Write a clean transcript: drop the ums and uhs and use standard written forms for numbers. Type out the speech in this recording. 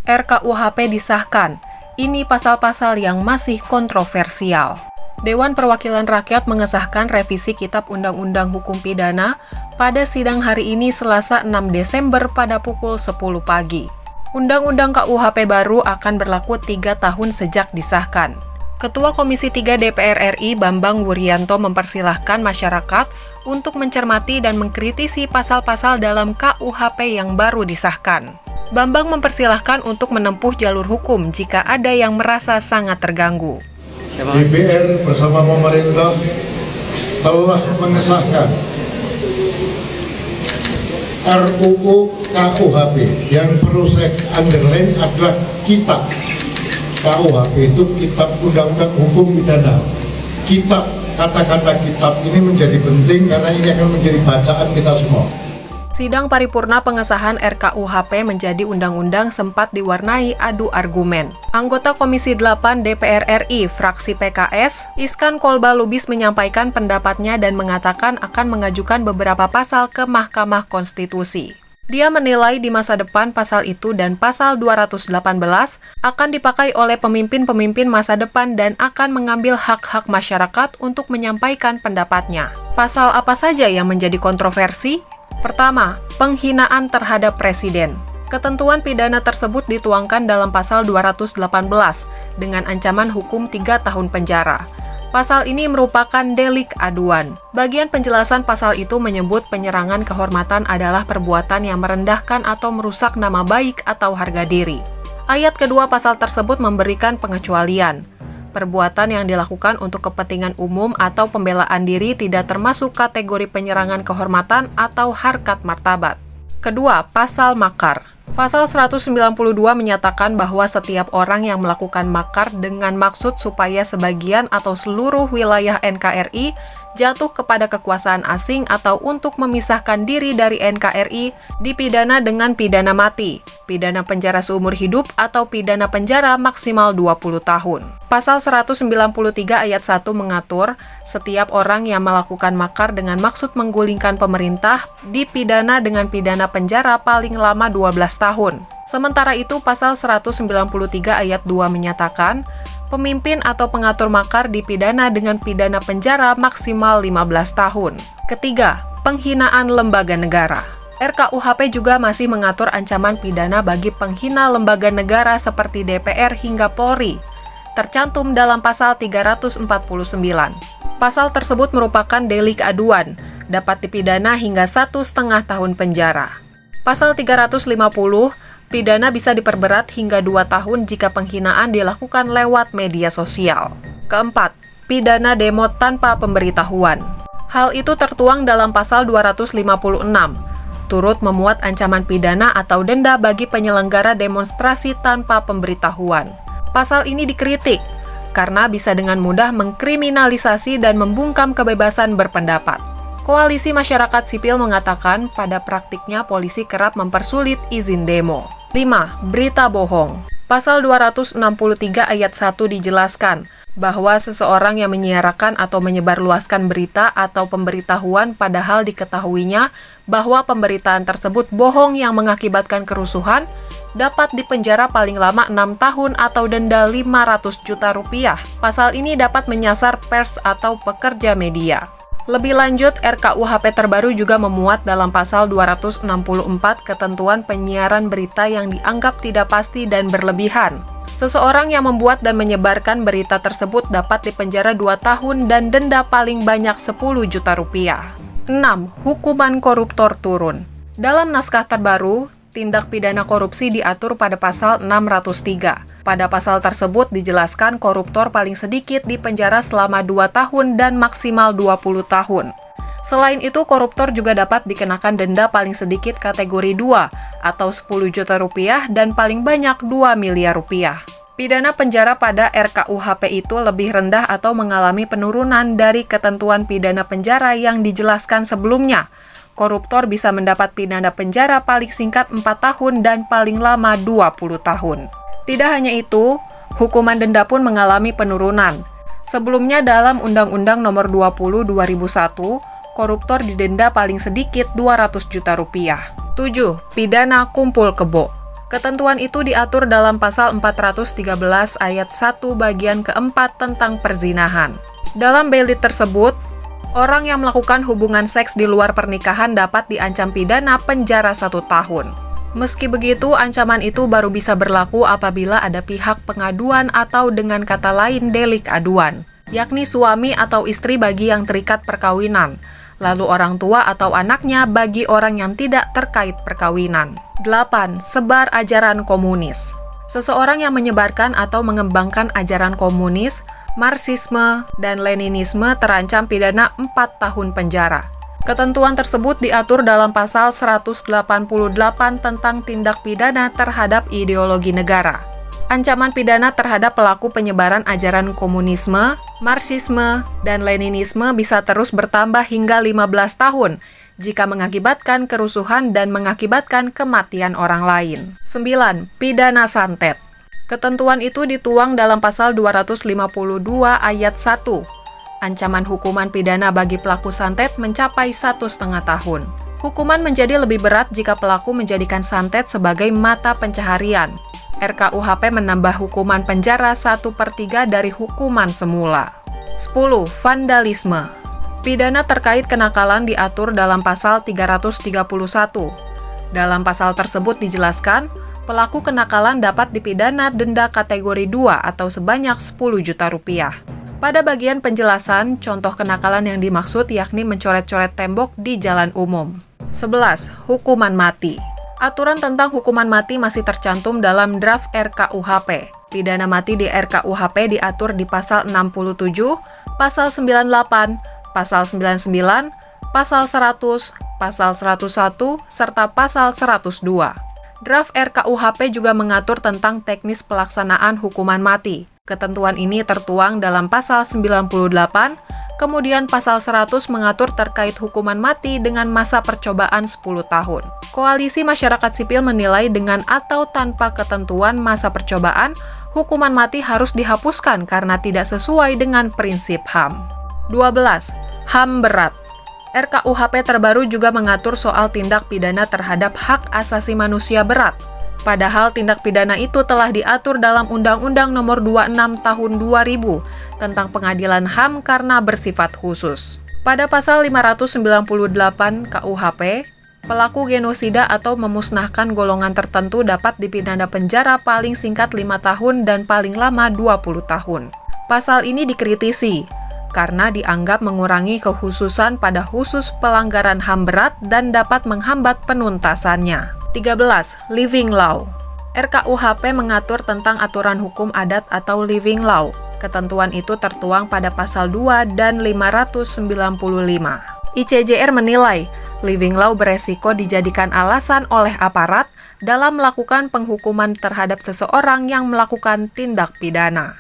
RKUHP disahkan. Ini pasal-pasal yang masih kontroversial. Dewan Perwakilan Rakyat mengesahkan revisi Kitab Undang-Undang Hukum Pidana pada sidang hari ini Selasa 6 Desember pada pukul 10 pagi. Undang-Undang KUHP baru akan berlaku 3 tahun sejak disahkan. Ketua Komisi 3 DPR RI Bambang Wuryanto mempersilahkan masyarakat untuk mencermati dan mengkritisi pasal-pasal dalam KUHP yang baru disahkan. Bambang mempersilahkan untuk menempuh jalur hukum jika ada yang merasa sangat terganggu. DPR bersama pemerintah telah mengesahkan RUU KUHP. Yang perlu saya underline adalah kitab KUHP itu Kitab Undang-Undang Hukum Pidana. Kitab, kata-kata kitab ini menjadi penting karena ini akan menjadi bacaan kita semua. Sidang paripurna pengesahan RKUHP menjadi undang-undang sempat diwarnai adu argumen. Anggota Komisi 8 DPR RI, fraksi PKS, Iskan Kolba Lubis menyampaikan pendapatnya dan mengatakan akan mengajukan beberapa pasal ke Mahkamah Konstitusi. Dia menilai di masa depan pasal itu dan pasal 218 akan dipakai oleh pemimpin-pemimpin masa depan dan akan mengambil hak-hak masyarakat untuk menyampaikan pendapatnya. Pasal apa saja yang menjadi kontroversi? Pertama, penghinaan terhadap presiden. Ketentuan pidana tersebut dituangkan dalam pasal 218 dengan ancaman hukum 3 tahun penjara. Pasal ini merupakan delik aduan. Bagian penjelasan pasal itu menyebut penyerangan kehormatan adalah perbuatan yang merendahkan atau merusak nama baik atau harga diri. Ayat kedua pasal tersebut memberikan pengecualian. Perbuatan yang dilakukan untuk kepentingan umum atau pembelaan diri tidak termasuk kategori penyerangan kehormatan atau harkat martabat. Kedua, pasal makar. Pasal 192 menyatakan bahwa setiap orang yang melakukan makar dengan maksud supaya sebagian atau seluruh wilayah NKRI jatuh kepada kekuasaan asing atau untuk memisahkan diri dari NKRI dipidana dengan pidana mati, pidana penjara seumur hidup atau pidana penjara maksimal 20 tahun. Pasal 193 ayat 1 mengatur, setiap orang yang melakukan makar dengan maksud menggulingkan pemerintah dipidana dengan pidana penjara paling lama 12 tahun. Sementara itu, pasal 193 ayat 2 menyatakan, pemimpin atau pengatur makar dipidana dengan pidana penjara maksimal 15 tahun. Ketiga, penghinaan lembaga negara. RKUHP juga masih mengatur ancaman pidana bagi penghina lembaga negara seperti DPR hingga Polri, tercantum dalam pasal 349. Pasal tersebut merupakan delik aduan, dapat dipidana hingga 1,5 tahun penjara. Pasal 350, pidana bisa diperberat hingga 2 tahun jika penghinaan dilakukan lewat media sosial. Keempat, pidana demo tanpa pemberitahuan. Hal itu tertuang dalam pasal 256, turut memuat ancaman pidana atau denda bagi penyelenggara demonstrasi tanpa pemberitahuan. Pasal ini dikritik karena bisa dengan mudah mengkriminalisasi dan membungkam kebebasan berpendapat. Koalisi Masyarakat Sipil mengatakan pada praktiknya polisi kerap mempersulit izin demo. 5. Berita bohong. Pasal 263 ayat 1 dijelaskan bahwa seseorang yang menyiarkan atau menyebarluaskan berita atau pemberitahuan padahal diketahuinya bahwa pemberitaan tersebut bohong yang mengakibatkan kerusuhan dapat dipenjara paling lama 6 tahun atau denda 500 juta rupiah. Pasal ini dapat menyasar pers atau pekerja media. Lebih lanjut, RKUHP terbaru juga memuat dalam pasal 264 ketentuan penyiaran berita yang dianggap tidak pasti dan berlebihan. Seseorang yang membuat dan menyebarkan berita tersebut dapat dipenjara 2 tahun dan denda paling banyak 10 juta rupiah. 6. Hukuman koruptor turun. Dalam naskah terbaru, tindak pidana korupsi diatur pada pasal 603. Pada pasal tersebut dijelaskan koruptor paling sedikit dipenjara selama 2 tahun dan maksimal 20 tahun. Selain itu, koruptor juga dapat dikenakan denda paling sedikit kategori 2 atau 10 juta rupiah dan paling banyak 2 miliar rupiah. Pidana penjara pada RKUHP itu lebih rendah atau mengalami penurunan dari ketentuan pidana penjara yang dijelaskan sebelumnya. Koruptor bisa mendapat pidana penjara paling singkat 4 tahun dan paling lama 20 tahun. Tidak hanya itu, hukuman denda pun mengalami penurunan. Sebelumnya dalam Undang-Undang Nomor 20 2001, koruptor didenda paling sedikit 200 juta rupiah. 7. Pidana kumpul kebo. Ketentuan itu diatur dalam pasal 413 ayat 1 bagian keempat tentang perzinahan. Dalam bailit tersebut, orang yang melakukan hubungan seks di luar pernikahan dapat diancam pidana penjara 1 tahun. Meski begitu, ancaman itu baru bisa berlaku apabila ada pihak pengaduan atau dengan kata lain delik aduan, yakni suami atau istri bagi yang terikat perkawinan, lalu orang tua atau anaknya bagi orang yang tidak terkait perkawinan. 8. Sebar ajaran komunis. Seseorang yang menyebarkan atau mengembangkan ajaran komunis, Marxisme, dan Leninisme terancam pidana 4 tahun penjara. Ketentuan tersebut diatur dalam pasal 188 tentang tindak pidana terhadap ideologi negara. Ancaman pidana terhadap pelaku penyebaran ajaran komunisme, Marxisme, dan Leninisme bisa terus bertambah hingga 15 tahun jika mengakibatkan kerusuhan dan mengakibatkan kematian orang lain. 9. Pidana santet. Ketentuan itu dituang dalam pasal 252 ayat 1. Ancaman hukuman pidana bagi pelaku santet mencapai 1,5 tahun. Hukuman menjadi lebih berat jika pelaku menjadikan santet sebagai mata pencaharian. RKUHP menambah hukuman penjara 1/3 dari hukuman semula. 10. Vandalisme. Pidana terkait kenakalan diatur dalam pasal 331. Dalam pasal tersebut dijelaskan, pelaku kenakalan dapat dipidana denda kategori 2 atau sebanyak 10 juta rupiah. Pada bagian penjelasan, contoh kenakalan yang dimaksud yakni mencoret-coret tembok di jalan umum. 11. Hukuman mati. Aturan tentang hukuman mati masih tercantum dalam draft RKUHP. Pidana mati di RKUHP diatur di pasal 67, pasal 98, pasal 99, pasal 100, pasal 101, serta pasal 102. Draft RKUHP juga mengatur tentang teknis pelaksanaan hukuman mati. Ketentuan ini tertuang dalam pasal 98, kemudian pasal 100 mengatur terkait hukuman mati dengan masa percobaan 10 tahun. Koalisi masyarakat sipil menilai dengan atau tanpa ketentuan masa percobaan, hukuman mati harus dihapuskan karena tidak sesuai dengan prinsip HAM. 12. HAM berat. RKUHP terbaru juga mengatur soal tindak pidana terhadap hak asasi manusia berat. Padahal tindak pidana itu telah diatur dalam Undang-Undang Nomor 26 Tahun 2000 tentang Pengadilan HAM karena bersifat khusus. Pada pasal 598 KUHP, pelaku genosida atau memusnahkan golongan tertentu dapat dipidana penjara paling singkat 5 tahun dan paling lama 20 tahun. Pasal ini dikritisi karena dianggap mengurangi kekhususan pada khusus pelanggaran HAM berat dan dapat menghambat penuntasannya. 13. Living Law. RKUHP mengatur tentang aturan hukum adat atau living law. Ketentuan itu tertuang pada pasal 2 dan 595. ICJR menilai, living law beresiko dijadikan alasan oleh aparat dalam melakukan penghukuman terhadap seseorang yang melakukan tindak pidana.